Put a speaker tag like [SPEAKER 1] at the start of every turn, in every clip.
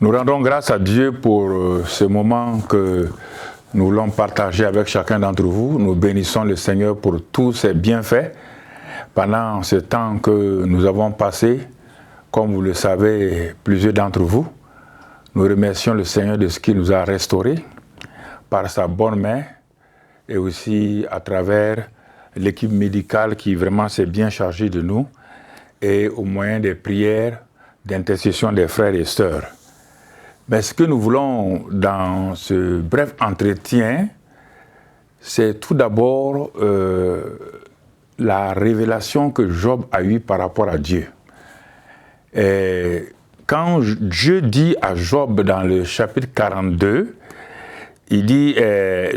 [SPEAKER 1] Nous rendons grâce à Dieu pour ce moment que nous voulons partager avec chacun d'entre vous. Nous bénissons le Seigneur pour tous ses bienfaits. Pendant ce temps que nous avons passé, comme vous le savez, plusieurs d'entre vous, nous remercions le Seigneur de ce qu'il nous a restaurés par sa bonne main et aussi à travers l'équipe médicale qui vraiment s'est bien chargée de nous et au moyen des prières d'intercession des frères et sœurs. Mais ce que nous voulons dans ce bref entretien, c'est tout d'abord la révélation que Job a eue par rapport à Dieu. Et quand Dieu dit à Job dans le chapitre 42, il dit,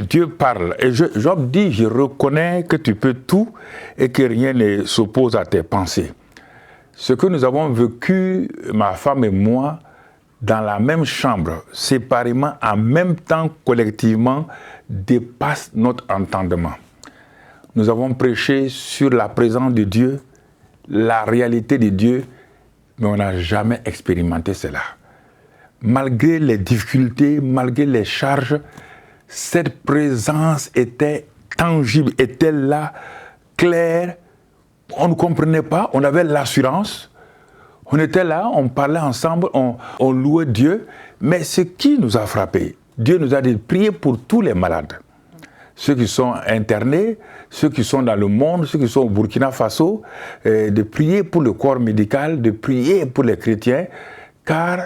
[SPEAKER 1] Dieu parle, et Job dit, je reconnais que tu peux tout et que rien ne s'oppose à tes pensées. Ce que nous avons vécu, ma femme et moi, dans la même chambre, séparément, en même temps, collectivement, dépasse notre entendement. Nous avons prêché sur la présence de Dieu, la réalité de Dieu, mais on n'a jamais expérimenté cela. Malgré les difficultés, malgré les charges, cette présence était tangible, était là, claire. On ne comprenait pas, on avait l'assurance. On était là, on parlait ensemble, on louait Dieu. Mais ce qui nous a frappé, Dieu nous a dit de prier pour tous les malades. Ceux qui sont internés, ceux qui sont dans le monde, ceux qui sont au Burkina Faso, de prier pour le corps médical, de prier pour les chrétiens, car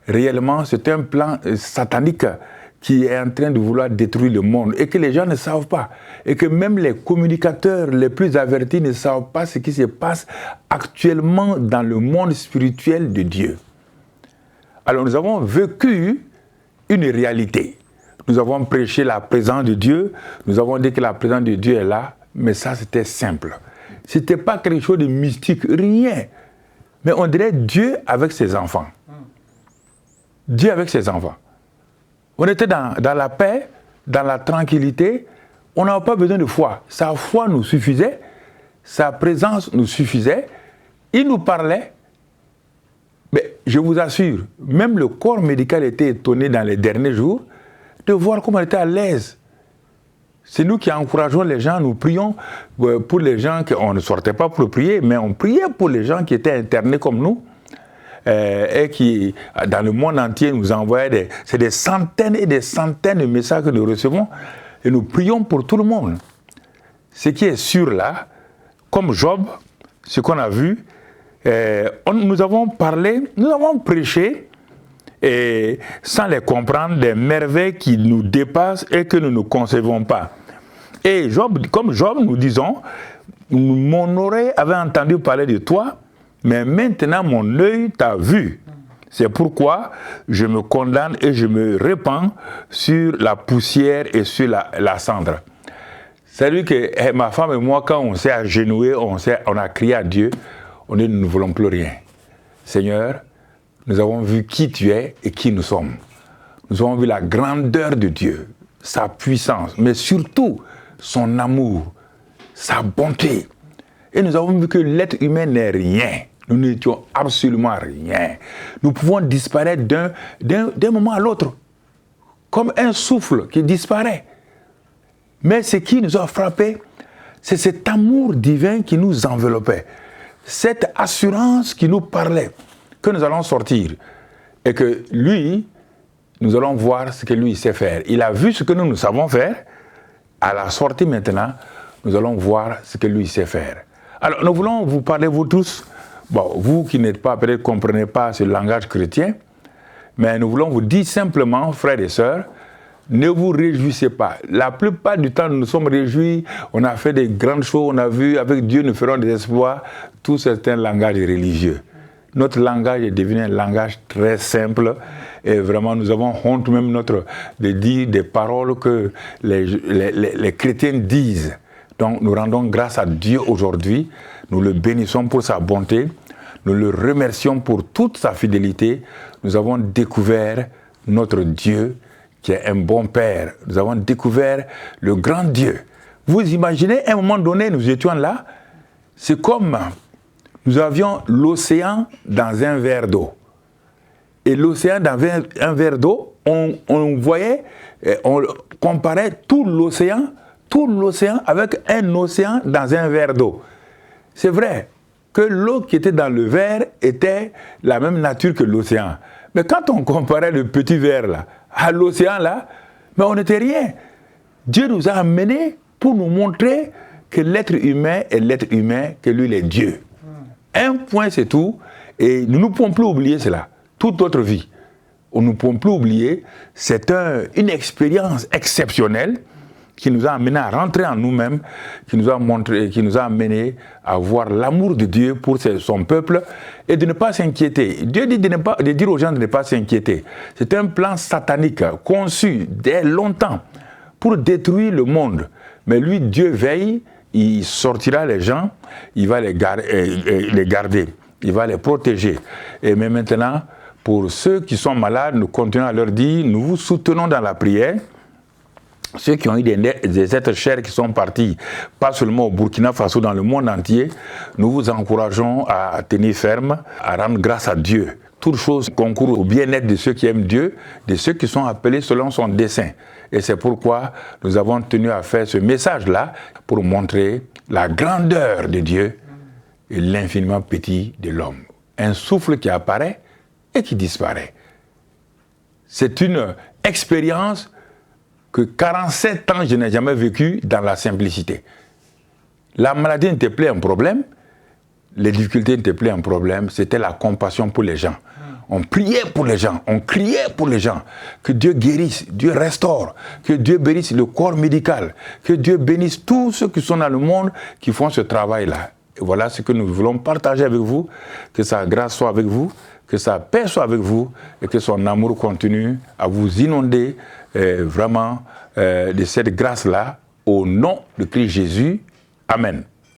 [SPEAKER 1] réellement c'est un plan satanique qui est en train de vouloir détruire le monde et que les gens ne savent pas. Et que même les communicateurs les plus avertis ne savent pas ce qui se passe actuellement dans le monde spirituel de Dieu. Alors nous avons vécu une réalité. Nous avons prêché la présence de Dieu, nous avons dit que la présence de Dieu est là, mais ça c'était simple. Ce n'était pas quelque chose de mystique, rien. Mais on dirait Dieu avec ses enfants. Dieu avec ses enfants. On était dans la paix, dans la tranquillité, on n'avait pas besoin de foi. Sa foi nous suffisait, sa présence nous suffisait, il nous parlait. Mais je vous assure, même le corps médical était étonné dans les derniers jours de voir comment on était à l'aise. C'est nous qui encourageons les gens, nous prions pour les gens, on ne sortait pas pour prier, mais on priait pour les gens qui étaient internés comme nous. Et qui, dans le monde entier, nous envoyaient c'est des centaines et des centaines de messages que nous recevons et nous prions pour tout le monde. Ce qui est sûr là, comme Job, ce qu'on a vu, nous avons parlé, nous avons prêché et sans les comprendre des merveilles qui nous dépassent et que nous ne concevons pas. Et Job, comme Job, nous disons, mon oreille avait entendu parler de toi, mais maintenant, mon œil t'a vu. C'est pourquoi je me condamne et je me répands sur la poussière et sur la cendre. C'est-à-dire que ma femme et moi, quand on s'est agenouillés, on a crié à Dieu, on dit, nous ne voulons plus rien. Seigneur, nous avons vu qui tu es et qui nous sommes. Nous avons vu la grandeur de Dieu, sa puissance, mais surtout son amour, sa bonté. Et nous avons vu que l'être humain n'est rien. Nous n'étions absolument rien. Nous pouvons disparaître d'un moment à l'autre, comme un souffle qui disparaît. Mais ce qui nous a frappé, c'est cet amour divin qui nous enveloppait, cette assurance qui nous parlait, que nous allons sortir. Et que lui, nous allons voir ce que lui sait faire. Il a vu ce que nous savons faire. À la sortie maintenant, nous allons voir ce que lui sait faire. Alors, nous voulons vous parler, vous tous. Bon, vous qui n'êtes pas, peut-être ne comprenez pas ce langage chrétien, mais nous voulons vous dire simplement, frères et sœurs, ne vous réjouissez pas. La plupart du temps, nous nous sommes réjouis, on a fait des grandes choses, on a vu, avec Dieu, nous ferons des exploits. Tout c'est un langage religieux. Notre langage est devenu un langage très simple et vraiment, nous avons honte même de dire des paroles que les chrétiens disent. Donc, nous rendons grâce à Dieu aujourd'hui. Nous le bénissons pour sa bonté. Nous le remercions pour toute sa fidélité. Nous avons découvert notre Dieu qui est un bon Père. Nous avons découvert le grand Dieu. Vous imaginez, à un moment donné, nous étions là. C'est comme nous avions l'océan dans un verre d'eau. et l'océan dans un verre d'eau, on voyait, on comparait tout l'océan avec un océan dans un verre d'eau. C'est vrai que l'eau qui était dans le verre était la même nature que l'océan. Mais quand on comparait le petit verre là à l'océan là, mais on n'était rien. Dieu nous a amenés pour nous montrer que l'être humain est l'être humain, que lui il est Dieu. Un point c'est tout, et nous ne pouvons plus oublier cela, toute notre vie. Nous ne pouvons plus oublier, c'est une expérience exceptionnelle qui nous a amené à rentrer en nous-mêmes, qui nous a montré, qui nous a amené à voir l'amour de Dieu pour son peuple et de ne pas s'inquiéter. Dieu dit de dire aux gens de ne pas s'inquiéter. C'est un plan satanique conçu dès longtemps pour détruire le monde. Mais lui, Dieu veille, il sortira les gens, il va les garder, il va les protéger. Et mais maintenant, pour ceux qui sont malades, nous continuons à leur dire, nous vous soutenons dans la prière. Ceux qui ont eu des êtres chers qui sont partis, pas seulement au Burkina Faso, dans le monde entier, nous vous encourageons à tenir ferme, à rendre grâce à Dieu. Toute chose concourt au bien-être de ceux qui aiment Dieu, de ceux qui sont appelés selon son dessein. Et c'est pourquoi nous avons tenu à faire ce message-là pour montrer la grandeur de Dieu et l'infiniment petit de l'homme. Un souffle qui apparaît et qui disparaît. C'est une expérience que 47 ans je n'ai jamais vécu dans la simplicité. La maladie n'était plus un problème, les difficultés n'étaient plus un problème, c'était la compassion pour les gens. On priait pour les gens, on criait pour les gens, que Dieu guérisse, Dieu restaure, que Dieu bénisse le corps médical, que Dieu bénisse tous ceux qui sont dans le monde qui font ce travail-là. Et voilà ce que nous voulons partager avec vous, que sa grâce soit avec vous, que sa paix soit avec vous et que son amour continue à vous inonder vraiment de cette grâce-là au nom de Christ Jésus. Amen.